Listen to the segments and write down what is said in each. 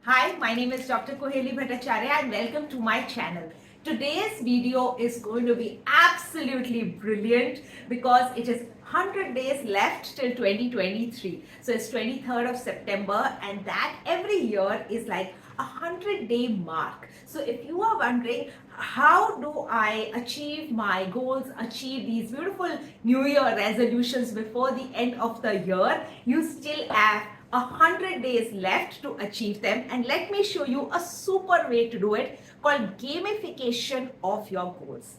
Hi, my name is Dr. Koheli Bhattacharya and welcome to my channel. Today's video is going to be absolutely brilliant because it is 100 days left till 2023. So it's 23rd of September and that every year is like a 100-day mark. So if you are wondering how do I achieve my goals, achieve these beautiful New Year resolutions before the end of the year, you still have 100 days left to achieve them, and let me show you a super way to do it called gamification of your goals.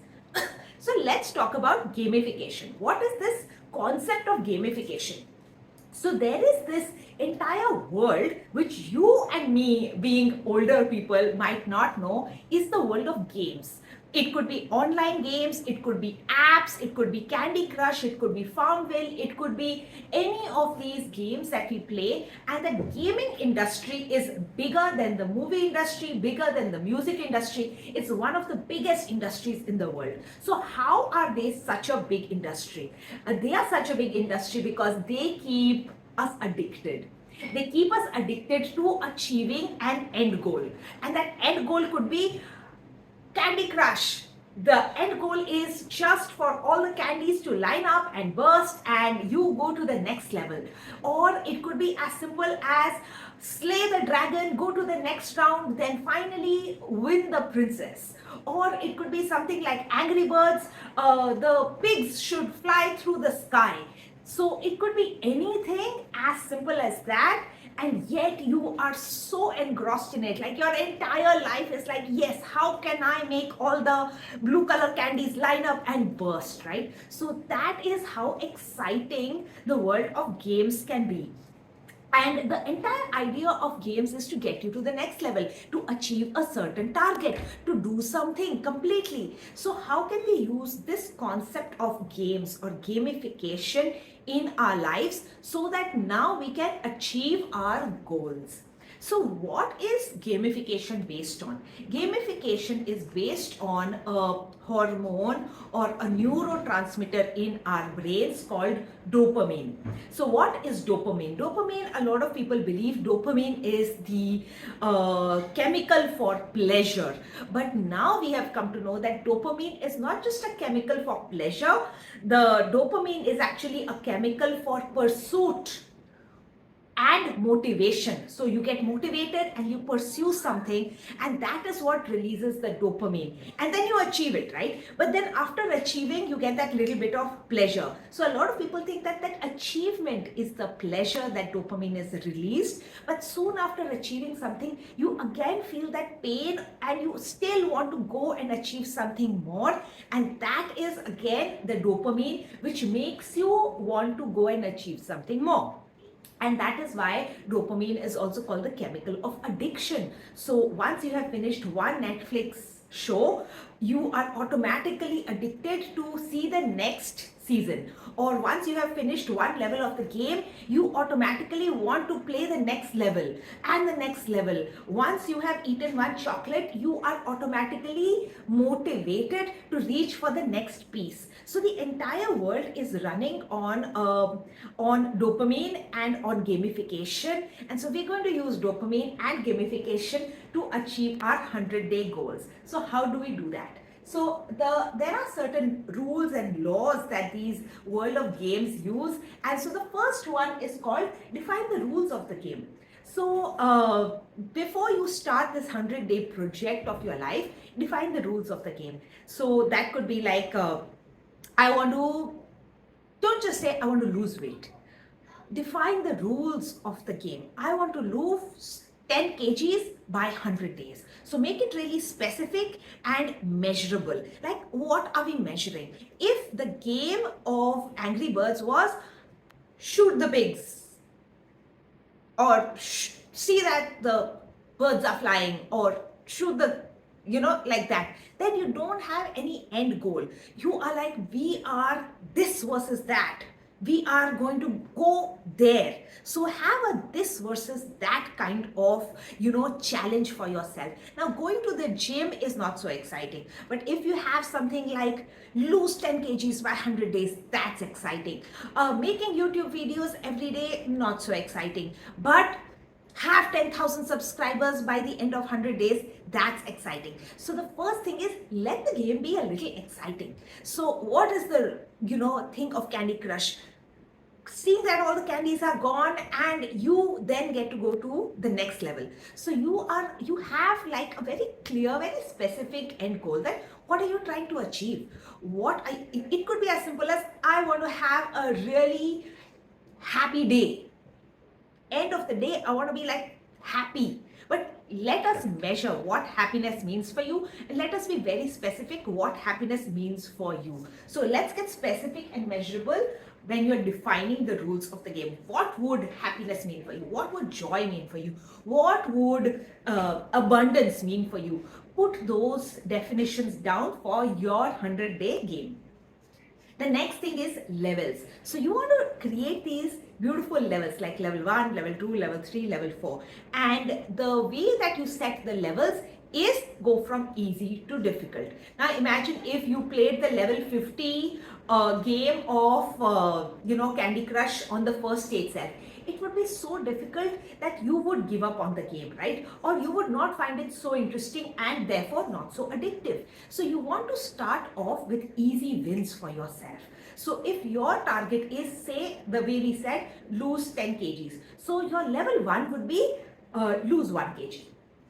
So let's talk about gamification. What is this concept of gamification? So there is this entire world which you and me, being older people, might not know is the world of games. It could be online games, it could be apps, it could be Candy Crush, it could be Farmville, it could be any of these games that we play. And the gaming industry is bigger than the movie industry, bigger than the music industry. It's one of the biggest industries in the world. So how are they such a big industry? They are such a big industry because they keep us addicted. They keep us addicted to achieving an end goal. And that end goal could be Candy Crush. The end goal is just for all the candies to line up and burst and you go to the next level. Or it could be as simple as slay the dragon, go to the next round, then finally win the princess. Or it could be something like Angry Birds, the pigs should fly through the sky. So it could be anything as simple as that, and yet you are so engrossed in it. Like your entire life is like, yes, how can I make all the blue color candies line up and burst, right? So that is how exciting the world of games can be. And the entire idea of games is to get you to the next level, to achieve a certain target, to do something completely. So how can we use this concept of games or gamification in our lives so that now we can achieve our goals? So what is gamification based on? Gamification is based on a hormone or a neurotransmitter in our brains called dopamine. So what is dopamine? Dopamine, a lot of people believe dopamine is the chemical for pleasure. But now we have come to know that dopamine is not just a chemical for pleasure. The dopamine is actually a chemical for pursuit and motivation. So you get motivated and you pursue something, and that is what releases the dopamine, and then you achieve it, right? But then after achieving, you get that little bit of pleasure. So a lot of people think that that achievement is the pleasure that dopamine is released, but soon after achieving something, you again feel that pain and you still want to go and achieve something more, and that is again the dopamine which makes you want to go and achieve something more. And that is why dopamine is also called the chemical of addiction. So once you have finished one Netflix show, you are automatically addicted to see the next season. Or once you have finished one level of the game, you automatically want to play the next level and the next level. Once you have eaten one chocolate, you are automatically motivated to reach for the next piece. So the entire world is running on dopamine and on gamification. And so we're going to use dopamine and gamification to achieve our 100-day goals. So how do we do that? So there are certain rules and laws that these world of games use. And so the first one is called define the rules of the game. So before you start this 100-day project of your life, define the rules of the game. So that could be like, don't just say I want to lose weight. Define the rules of the game. I want to lose 10 kgs by 100 days. So make it really specific and measurable. Like, what are we measuring? If the game of Angry Birds was shoot the pigs, or see that the birds are flying, or shoot the, like that, then you don't have any end goal. You are like, we are this versus that. We are going to go there. So have a this versus that kind of, challenge for yourself. Now, going to the gym is not so exciting. But if you have something like lose 10 kgs by 100 days, that's exciting. Making YouTube videos every day, not so exciting. But have 10,000 subscribers by the end of 100 days. That's exciting. So the first thing is, let the game be a little exciting. So what is the, thing of Candy Crush? Seeing that all the candies are gone, and you then get to go to the next level. So you have like a very clear, very specific end goal, that what are you trying to achieve. It could be as simple as, I want to have a really happy day. End of the day, I want to be like happy. But let us measure what happiness means for you, and let us be very specific what happiness means for you. So let's get specific and measurable when you're defining the rules of the game. What would happiness mean for you? What would joy mean for you? What would abundance mean for you? Put those definitions down for your 100-day game. The next thing is levels. So you want to create these beautiful levels, like level 1, level 2, level 3, level 4. And the way that you set the levels is go from easy to difficult. Now imagine if you played the level 50 game of Candy Crush on the first stage itself. It would be so difficult that you would give up on the game, right? Or you would not find it so interesting and therefore not so addictive. So you want to start off with easy wins for yourself. So if your target is, say, the way we said, lose 10 kgs. So your level 1 would be lose 1 kg,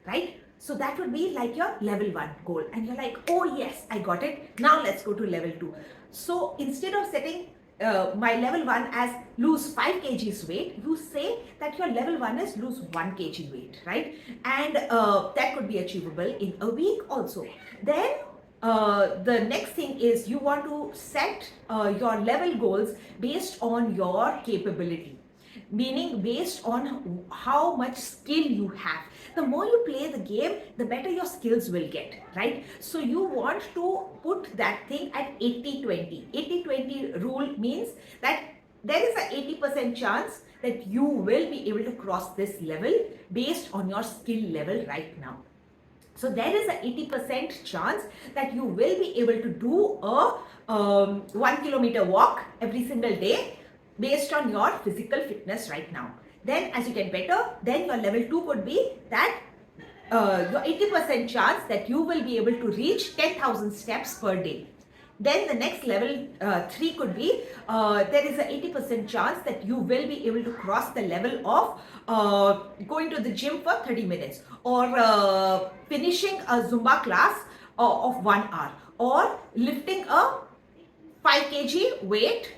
right? So that would be like your level 1 goal. And you're like, oh yes, I got it. Now let's go to level 2. So instead of setting my level 1 as lose 5 kgs weight, you say that your level 1 is lose 1 kg weight, right? And that could be achievable in a week also. Then the next thing is, you want to set your level goals based on your capability, meaning based on how much skill you have. The more you play the game, the better your skills will get, right? So you want to put that thing at 80-20. 80-20 rule means that there is a 80% chance that you will be able to cross this level based on your skill level right now. So there is a 80% chance that you will be able to do a 1 kilometer walk every single day based on your physical fitness right now. Then as you get better, then your level 2 could be that your 80% chance that you will be able to reach 10,000 steps per day. Then the next level 3 could be, there is a 80% chance that you will be able to cross the level of going to the gym for 30 minutes, or finishing a Zumba class of 1 hour, or lifting a 5 kg weight,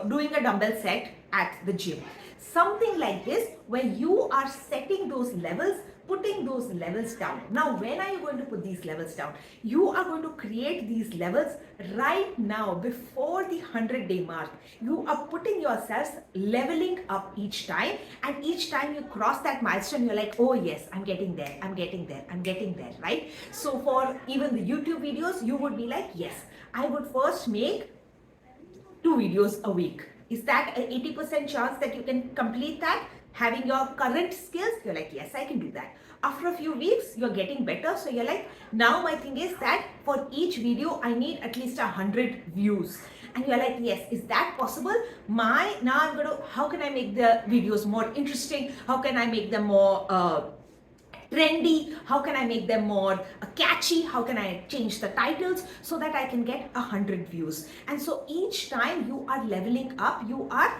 doing a dumbbell set at the gym. Something like this, where you are setting those levels, putting those levels down. Now, when are you going to put these levels down? You are going to create these levels right now before the 100-day mark. You are putting yourselves leveling up each time, and each time you cross that milestone, you're like, oh yes, I'm getting there, I'm getting there, I'm getting there, right? So for even the YouTube videos, you would be like, yes, I would first make 2 videos a week. Is that an 80% chance that you can complete that? Having your current skills, you're like, yes, I can do that. After a few weeks, you're getting better. So you're like, now my thing is that for each video, I need at least 100 views. And you're like, yes, is that possible? How can I make the videos more interesting? How can I make them more trendy? How can I make them more catchy? How can I change the titles so that I can get 100 views? And so each time you are leveling up, you are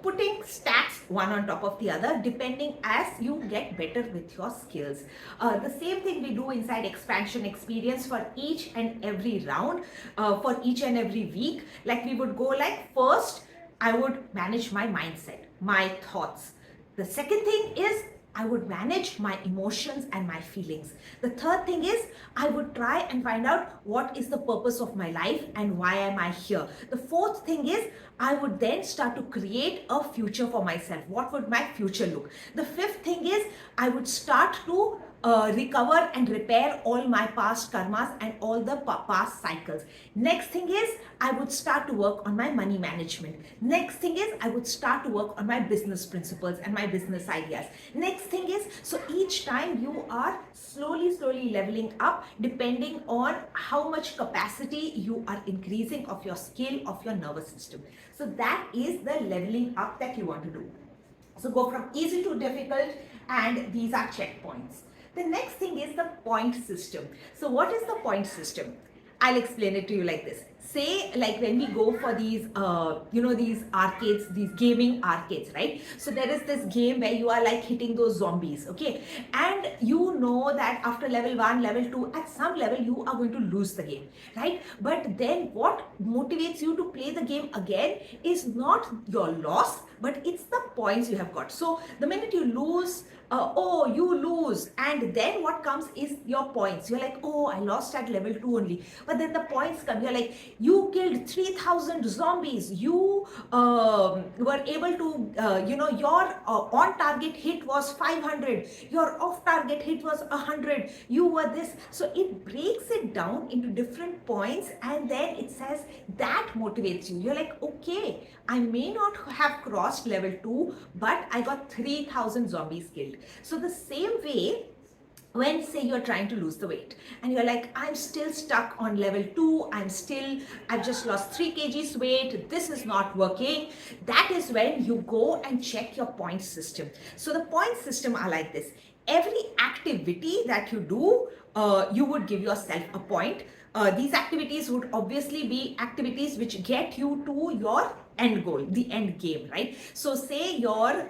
putting stats one on top of the other, depending as you get better with your skills. The same thing we do inside expansion experience for each and every round, for each and every week. Like we would go like, first I would manage my mindset, my thoughts. The second thing is, I would manage my emotions and my feelings. The third thing is, I would try and find out what is the purpose of my life and why am I here. The fourth thing is, I would then start to create a future for myself. What would my future look? The fifth thing is, I would start to recover and repair all my past karmas and all the past cycles. Next thing is, I would start to work on my money management. Next thing is, I would start to work on my business principles and my business ideas. Next thing is, so each time you are slowly leveling up, depending on how much capacity you are increasing of your skill, of your nervous system. So that is the leveling up that you want to do. So go from easy to difficult, and these are checkpoints. The next thing is the point system. So what is the point system? I'll explain it to you like this. Say like when we go for these, these arcades, these gaming arcades, right? So there is this game where you are like hitting those zombies, okay? And you know that after level 1, level 2, at some level you are going to lose the game, right? But then what motivates you to play the game again is not your loss, but it's the points you have got. So the minute you lose, you lose, and then what comes is your points. You're like, oh, I lost at level 2 only, but then the points come. You're like, you killed 3,000 zombies, you were able to your on target hit was 500, your off target hit was 100, you were this. So it breaks it down into different points, and then it says that motivates you. You're like, okay, I may not have crossed level 2, but I got 3,000 zombies killed. So the same way, when say you're trying to lose the weight and you're like, I'm still stuck on level 2, I've just lost 3 kgs weight, this is not working, that is when you go and check your point system. So the point system are like this. Every activity that you do, you would give yourself a point. These activities would obviously be activities which get you to your end goal, the end game, right? So say your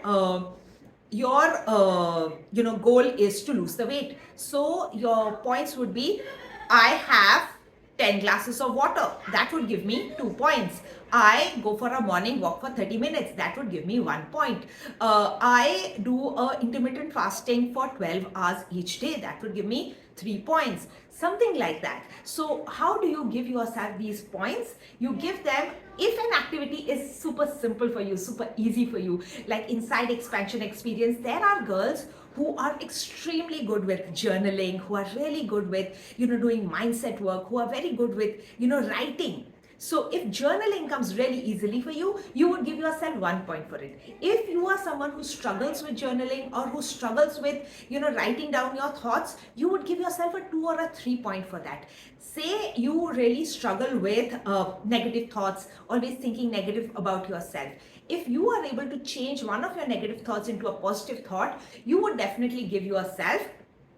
goal is to lose the weight. So your points would be, I have 10 glasses of water, that would give me 2 points. I go for a morning walk for 30 minutes, that would give me 1 point. I do a intermittent fasting for 12 hours each day, that would give me 3 points, something like that. So how do you give yourself these points? You give them if an activity is super simple for you, super easy for you, like inside expansion experience. There are girls who are extremely good with journaling, who are really good with doing mindset work, who are very good with writing. So if journaling comes really easily for you, you would give yourself 1 point for it. If you are someone who struggles with journaling or who struggles with, writing down your thoughts, you would give yourself a 2 or a 3 point for that. Say you really struggle with negative thoughts, always thinking negative about yourself. If you are able to change one of your negative thoughts into a positive thought, you would definitely give yourself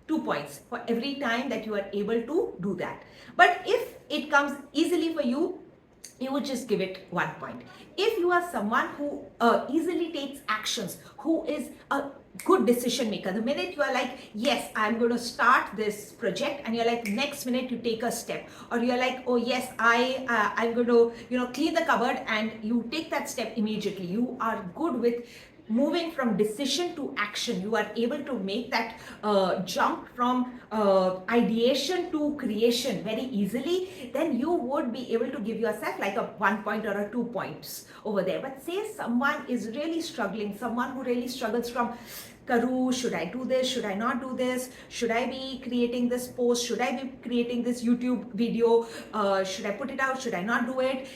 2 points for every time that you are able to do that. But if it comes easily for you, you would just give it 1 point. If you are someone who easily takes actions, who is a good decision maker, the minute you are like, yes, I'm going to start this project, and you're like, next minute you take a step, or you're like, oh yes, I'm going to clean the cupboard, and you take that step immediately. You are good with moving from decision to action. You are able to make that jump from ideation to creation very easily. Then you would be able to give yourself like a 1 point or a 2 points over there. But say someone is really struggling, someone who really struggles from, Karu, should I do this? Should I not do this? Should I be creating this post? Should I be creating this YouTube video? Should I put it out? Should I not do it?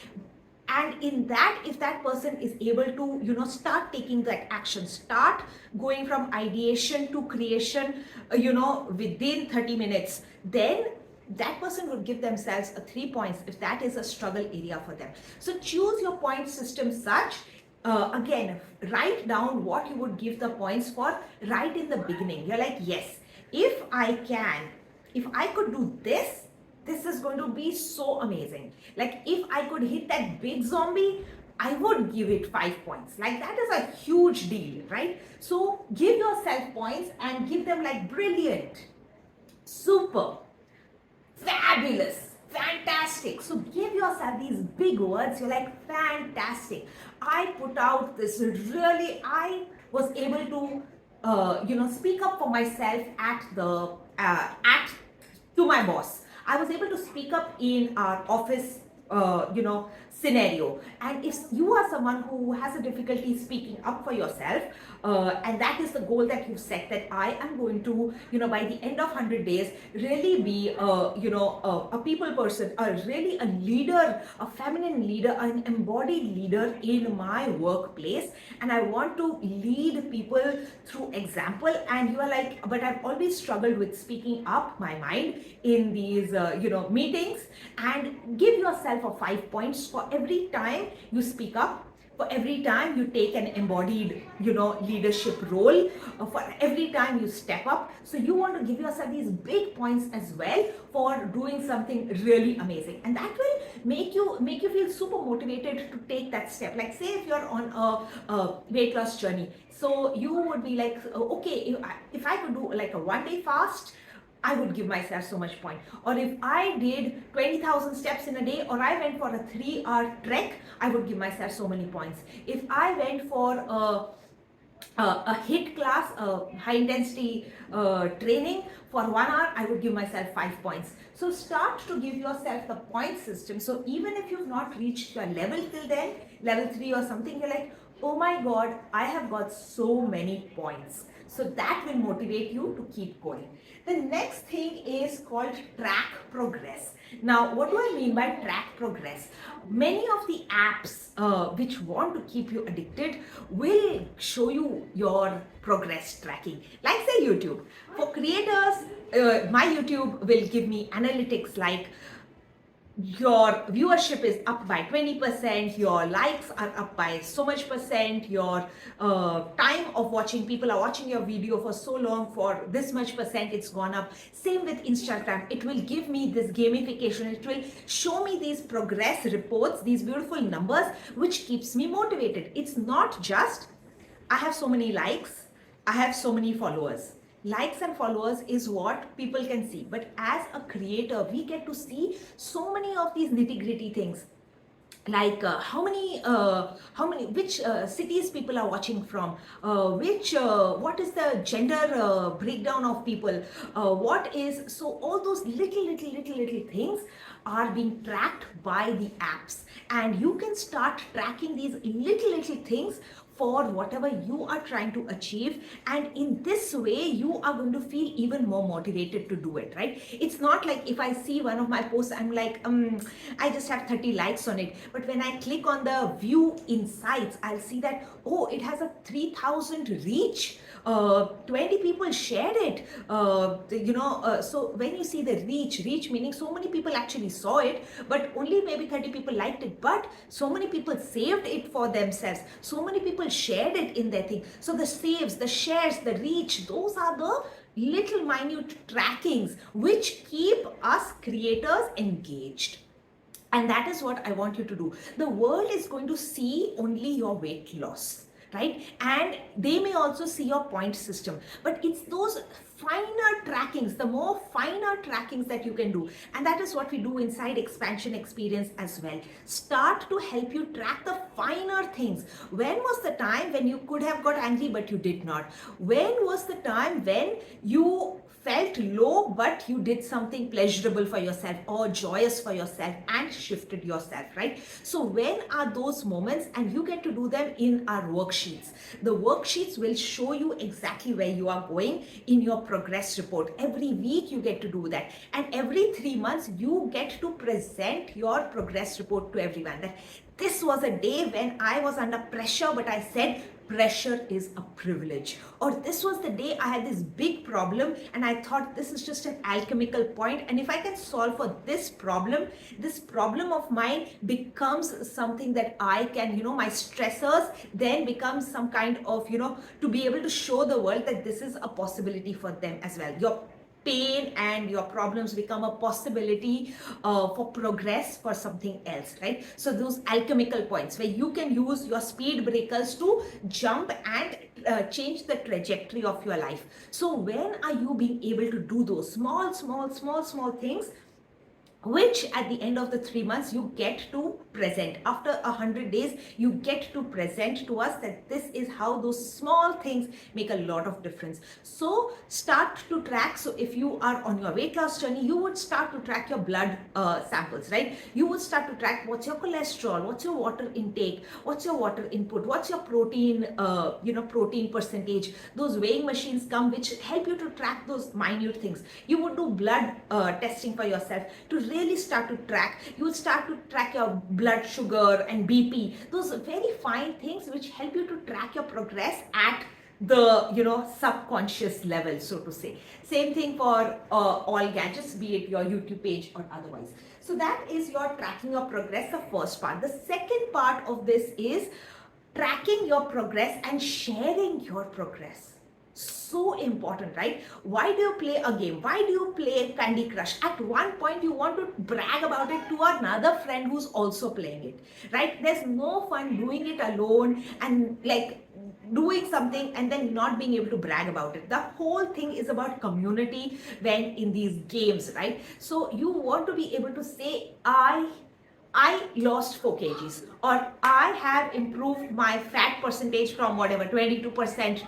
And in that, if that person is able to start taking that action, start going from ideation to creation within 30 minutes, then that person would give themselves a 3 points if that is a struggle area for them. So choose your point system such. Again, write down what you would give the points for right in the beginning. You're like, yes, if I could do this, this is going to be so amazing. Like if I could hit that big zombie, I would give it 5 points. Like that is a huge deal, right? So give yourself points and give them like brilliant, super, fabulous, fantastic. So give yourself these big words. You're like, fantastic. I put out this really, I was able to, speak up for myself to my boss. I was able to speak up in our office, scenario. And if you are someone who has a difficulty speaking up for yourself, and that is the goal that you've set, that I am going to, by the end of 100 days, really be, a people person, really a leader, a feminine leader, an embodied leader in my workplace. And I want to lead people through example. And you are like, but I've always struggled with speaking up my mind in these, meetings. And give yourself a 5 points for every time you speak up, for every time you take an embodied, leadership role, for every time you step up. So you want to give yourself these big points as well for doing something really amazing, and that will make you feel super motivated to take that step. Like say if you're on a weight loss journey, so you would be like, okay, if I could do like a 1 day fast, I would give myself so much point. Or if I did 20,000 steps in a day, or I went for a 3-hour trek, I would give myself so many points. If I went for a HIIT class, high intensity training for 1 hour, I would give myself 5 points. So start to give yourself the point system. So even if you've not reached your level till then, level 3 or something, you're like, oh my God, I have got so many points. So that will motivate you to keep going. The next thing is called track progress. Now, what do I mean by track progress? Many of the apps which want to keep you addicted will show you your progress tracking. Like say YouTube. For creators, my YouTube will give me analytics like your viewership is up by 20%, your likes are up by so much percent, your time of watching, people are watching your video for so long, for this much percent it's gone up. Same with Instagram, it will give me this gamification, it will show me these progress reports, these beautiful numbers, which keeps me motivated. It's not just I have so many likes, I have so many followers. Likes and followers is what people can see, but as a creator we get to see so many of these nitty-gritty things, like which cities people are watching from, what is the gender breakdown of people, what is, so all those little things are being tracked by the apps, and you can start tracking these little things for whatever you are trying to achieve, and in this way you are going to feel even more motivated to do it, right? It's not like if I see one of my posts, I'm like, I just have 30 likes on it, but when I click on the view insights, I'll see that, oh, it has a 3,000 reach, 20 people shared it, so when you see the reach meaning so many people actually saw it, but only maybe 30 people liked it, but so many people saved it for themselves, so many people shared it in their thing. So the saves, the shares, the reach, those are the little minute trackings which keep us creators engaged. And that is what I want you to do. The world is going to see only your weight loss, right? And they may also see your point system, but it's those finer trackings, the more finer trackings that you can do. And that is what we do inside Expansion Experience as well. Start to help you track the finer things. When was the time when you could have got angry but you did not? When was the time when you felt low but you did something pleasurable for yourself or joyous for yourself and shifted yourself, right? So when are those moments? And you get to do them in our worksheets. The worksheets will show you exactly where you are going in your progress report. Every week you get to do that, and every 3 months you get to present your progress report to everyone, that this was a day when I was under pressure but I said pressure is a privilege, or this was the day I had this big problem and I thought this is just an alchemical point, and if I can solve for this problem of mine becomes something that I can, my stressors then become some kind of, to be able to show the world that this is a possibility for them as well. Your pain and your problems become a possibility for progress for something else, right? So those alchemical points where you can use your speed breakers to jump and change the trajectory of your life. So when are you being able to do those small things, which at the end of the 3 months you get to present? After 100 days you get to present to us that this is how those small things make a lot of difference. So start to track. So if you are on your weight loss journey, you would start to track your blood samples, right? You would start to track what's your cholesterol, what's your water intake, what's your water input, what's your protein, protein percentage. Those weighing machines come which help you to track those minute things. You would do blood testing for yourself to really start to track. You would start to track your blood sugar and BP, those very fine things which help you to track your progress at the subconscious level, so to say. Same thing for all gadgets, be it your YouTube page or otherwise. So that is your tracking your progress, the first part. The second part of this is tracking your progress and sharing your progress. So important, right? Why do you play a game? Why do you play Candy Crush? At one point you want to brag about it to another friend who's also playing it, right? There's no fun doing it alone and like doing something and then not being able to brag about it. The whole thing is about community when in these games, right? So you want to be able to say, I lost 4 kgs, or I have improved my fat percentage from whatever 22%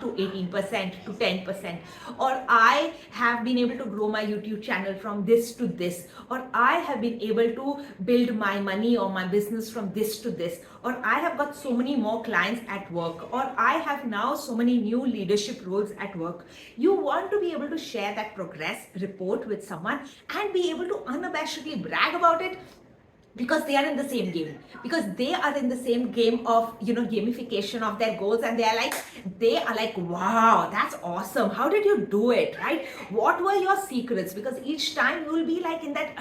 to 18% to 10%, or I have been able to grow my YouTube channel from this to this, or I have been able to build my money or my business from this to this, or I have got so many more clients at work, or I have now so many new leadership roles at work. You want to be able to share that progress report with someone and be able to unabashedly brag about it, because they are in the same game, because they are in the same game of gamification of their goals, and they are like, wow, that's awesome, how did you do it, right? What were your secrets? Because each time you will be like in that,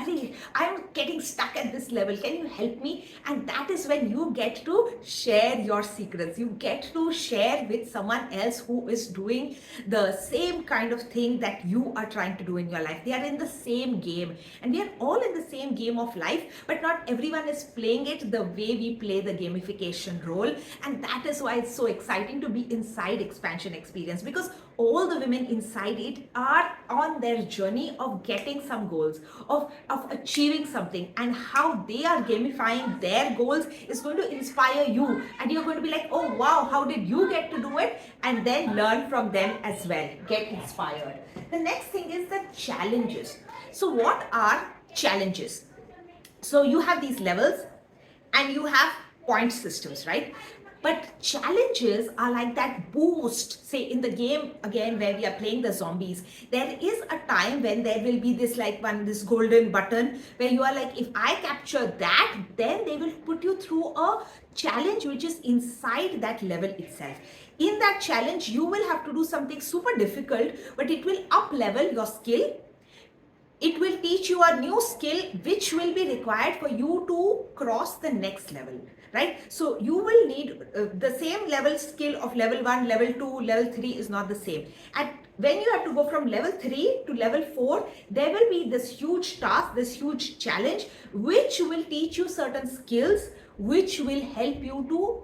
I'm getting stuck at this level, can you help me? And that is when you get to share your secrets. You get to share with someone else who is doing the same kind of thing that you are trying to do in your life. They are in the same game, and we are all in the same game of life, but not everyone is playing it the way we play the gamification role. And that is why it's so exciting to be inside Expansion Experience, because all the women inside it are on their journey of getting some goals, of achieving something, and how they are gamifying their goals is going to inspire you, and you're going to be like, oh wow, how did you get to do it? And then learn from them as well, get inspired. The next thing is the challenges. So what are challenges? So you have these levels and you have point systems, right? But challenges are like that boost. Say in the game again where we are playing the zombies, there is a time when there will be this this golden button where you are like, if I capture that, then they will put you through a challenge which is inside that level itself. In that challenge, you will have to do something super difficult, but it will up level your skill. It will teach you a new skill which will be required for you to cross the next level, right? So you will need the same level skill of level 1, level 2, level 3 is not the same. And when you have to go from level 3 to level 4, there will be this huge task, this huge challenge, which will teach you certain skills, which will help you to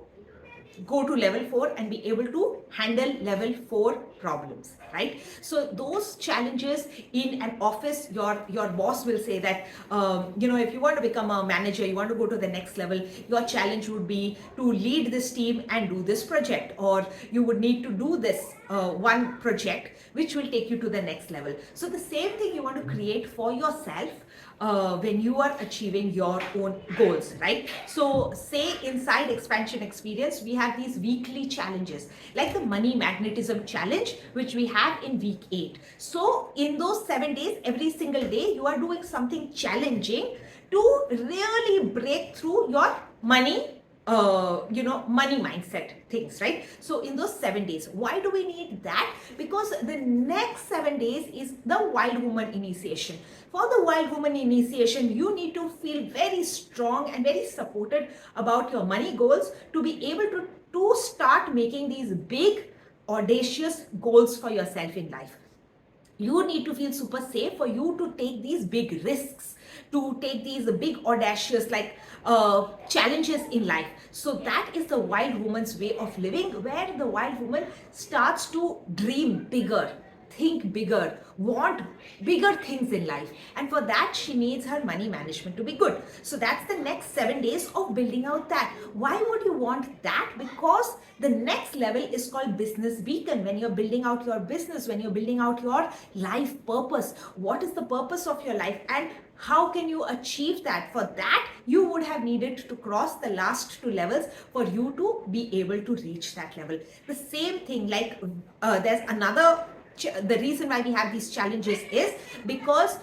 go to level 4 and be able to handle level 4 problems, right? So those challenges in an office, your boss will say that if you want to become a manager, you want to go to the next level, your challenge would be to lead this team and do this project, or you would need to do this one project which will take you to the next level. So the same thing you want to create for yourself when you are achieving your own goals, right? So say inside Expansion Experience, we have these weekly challenges like the money magnetism challenge, which we have in week 8. So in those 7 days, every single day, you are doing something challenging to really break through your money money mindset things, right? So in those 7 days, why do we need that? Because the next 7 days is the Wild Woman initiation. For the Wild Woman initiation, you need to feel very strong and very supported about your money goals to be able to start making these big, audacious goals for yourself in life. You need to feel super safe for you to take these big risks, to take these big audacious challenges in life. So that is the wild woman's way of living, where the wild woman starts to dream bigger, think bigger, want bigger things in life. And for that, she needs her money management to be good. So that's the next 7 days of building out that. Why would you want that? Because the next level is called Business Beacon. When you're building out your business, when you're building out your life purpose, what is the purpose of your life and how can you achieve that? For that, you would have needed to cross the last 2 levels for you to be able to reach that level. The same thing, there's another the reason why we have these challenges is because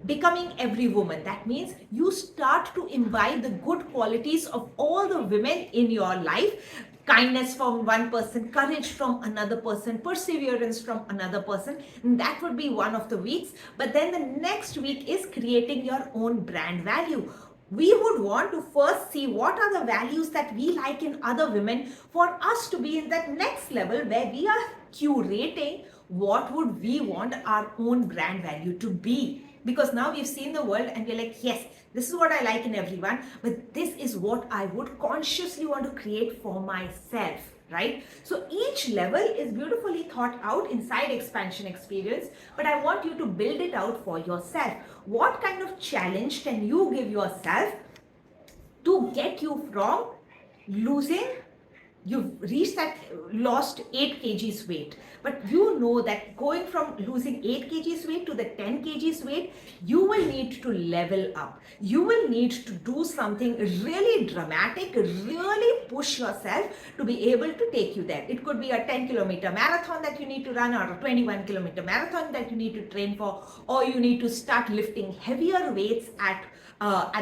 becoming every woman. That means you start to imbibe the good qualities of all the women in your life. Kindness from one person, courage from another person, perseverance from another person. And that would be one of the weeks. But then the next week is creating your own brand value. we would want to first see what are the values that we like in other women for us to be in that next level where we are curating what would we want our own brand value to be. Because now we've seen the world and we're like, yes, this is what I like in everyone, but this is what I would consciously want to create for myself, right? So each level is beautifully thought out inside expansion experience, but I want you to build it out for yourself. What kind of challenge can you give yourself to get you from losing, you've reached that, lost 8 kgs weight, but you know that going from losing 8 kgs weight to the 10 kgs weight, you will need to level up. You will need to do something really dramatic, really push yourself to be able to take you there. It could be a 10-kilometer marathon that you need to run, or a 21-kilometer marathon that you need to train for, or you need to start lifting heavier weights at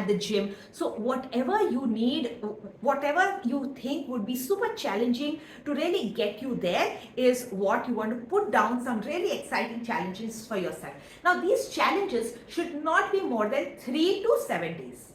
the gym. So whatever you need, whatever you think would be super challenging to really get you there is what you want to put down, some really exciting challenges for yourself. Now these challenges should not be more than 3 to 7 days.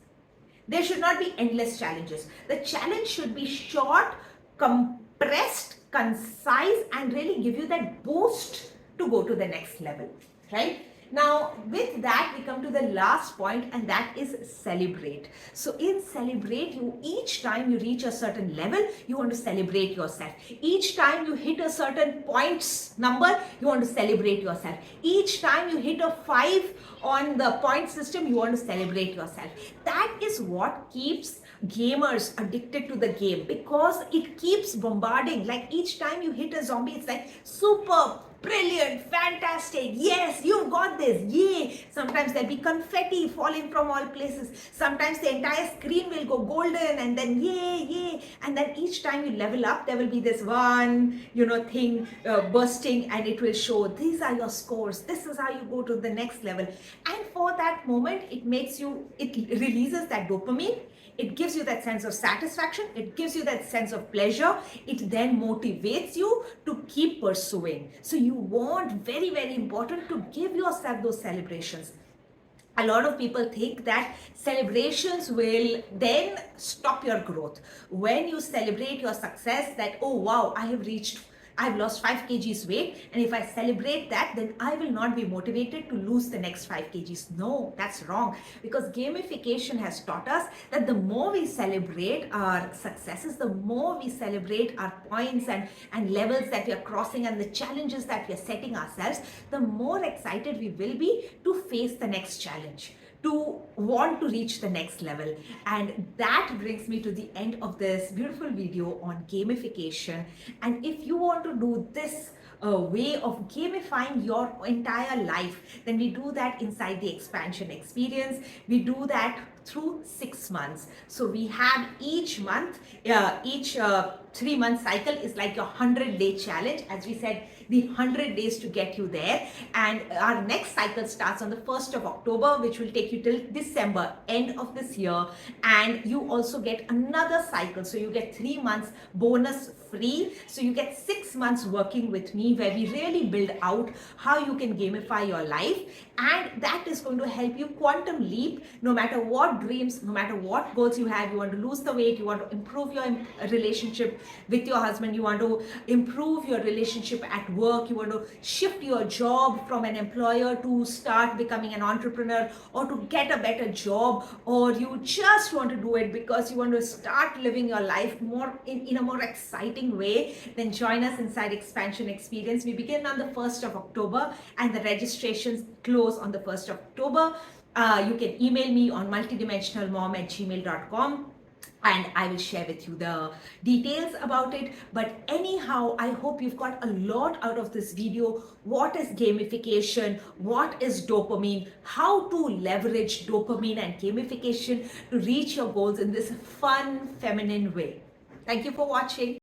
There should not be endless challenges. The challenge should be short, compressed, concise, and really give you that boost to go to the next level, right? Now, with that, we come to the last point, and that is celebrate. So in celebrate, you each time you reach a certain level, you want to celebrate yourself. Each time you hit a certain points number, you want to celebrate yourself. Each time you hit a 5 on the point system, you want to celebrate yourself. That is what keeps gamers addicted to the game, because it keeps bombarding. Like each time you hit a zombie, it's like super brilliant, fantastic, yes, you've got this, yay. Sometimes there'll be confetti falling from all places. Sometimes the entire screen will go golden, and then yay, yay. And then each time you level up, there will be this one, thing bursting, and it will show these are your scores. This is how you go to the next level. And for that moment, it releases that dopamine. It gives you that sense of satisfaction. It gives you that sense of pleasure. It then motivates you to keep pursuing. So you want, very, very important, to give yourself those celebrations. A lot of people think that celebrations will then stop your growth. When you celebrate your success, that, oh wow, I've lost 5 kgs weight, and if I celebrate that, then I will not be motivated to lose the next 5 kgs. No, that's wrong, because gamification has taught us that the more we celebrate our successes, the more we celebrate our points and levels that we are crossing and the challenges that we are setting ourselves, the more excited we will be to face the next challenge, to want to reach the next level. And that brings me to the end of this beautiful video on gamification. And if you want to do this way of gamifying your entire life, then we do that inside the expansion experience. We do that through 6 months. So we have each month, each 3-month cycle is like your 100-day challenge. As we said, the 100 days to get you there. And our next cycle starts on the 1st of October, which will take you till December, end of this year. And you also get another cycle. So you get 3 months bonus free. So you get 6 months working with me, where we really build out how you can gamify your life. And that is going to help you quantum leap, no matter what dreams, no matter what goals you have. You want to lose the weight, you want to improve your relationship with your husband, you want to improve your relationship at work, you want to shift your job from an employer to start becoming an entrepreneur, or to get a better job, or you just want to do it because you want to start living your life more in a more exciting way, then join us inside Expansion Experience. We begin on the 1st of October and the registrations close on the 1st of October. You can email me on multidimensionalmom@gmail.com. and I will share with you the details about it. But anyhow, I hope you've got a lot out of this video. What is gamification? What is dopamine? How to leverage dopamine and gamification to reach your goals in this fun, feminine way. Thank you for watching.